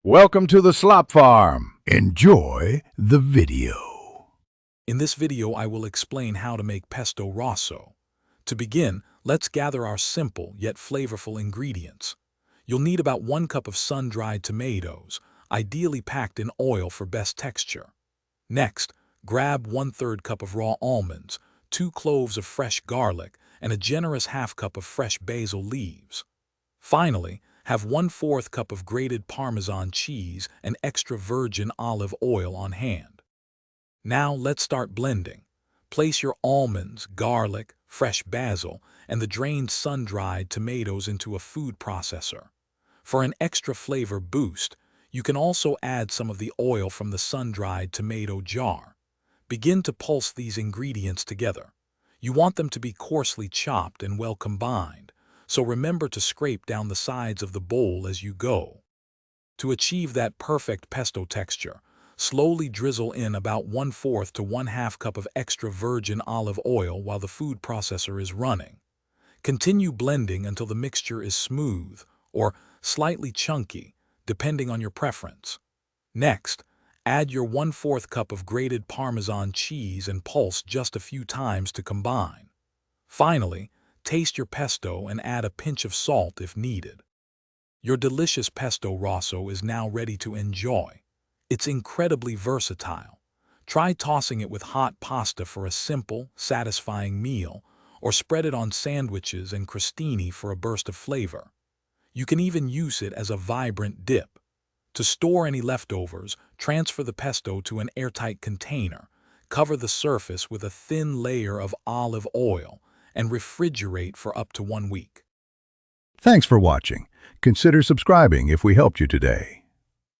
Welcome to the Slop Farm. Enjoy the video. In this video, I will explain how to make pesto rosso. To begin, let's gather our simple yet flavorful ingredients. You'll need about 1 cup of sun-dried tomatoes, ideally packed in oil for best texture. Next, grab 1/3 cup of raw almonds, 2 cloves of fresh garlic, and a generous ½ cup of fresh basil leaves. Finally, have 1/4 cup of grated Parmesan cheese and extra virgin olive oil on hand. Now let's start blending. Place your almonds, garlic, fresh basil, and the drained sun-dried tomatoes into a food processor. For an extra flavor boost, you can also add some of the oil from the sun-dried tomato jar. Begin to pulse these ingredients together. You want them to be coarsely chopped and well combined, so remember to scrape down the sides of the bowl as you go. To achieve that perfect pesto texture, slowly drizzle in about 1/4 to 1/2 cup of extra virgin olive oil while the food processor is running. Continue blending until the mixture is smooth or slightly chunky, depending on your preference. Next, add your 1/4 cup of grated Parmesan cheese and pulse just a few times to combine. Finally, taste your pesto and add a pinch of salt if needed. Your delicious pesto rosso is now ready to enjoy. It's incredibly versatile. Try tossing it with hot pasta for a simple, satisfying meal, or spread it on sandwiches and crostini for a burst of flavor. You can even use it as a vibrant dip. To store any leftovers, transfer the pesto to an airtight container, cover the surface with a thin layer of olive oil, and refrigerate for up to 1 week. Thanks for watching. Consider subscribing if we helped you today.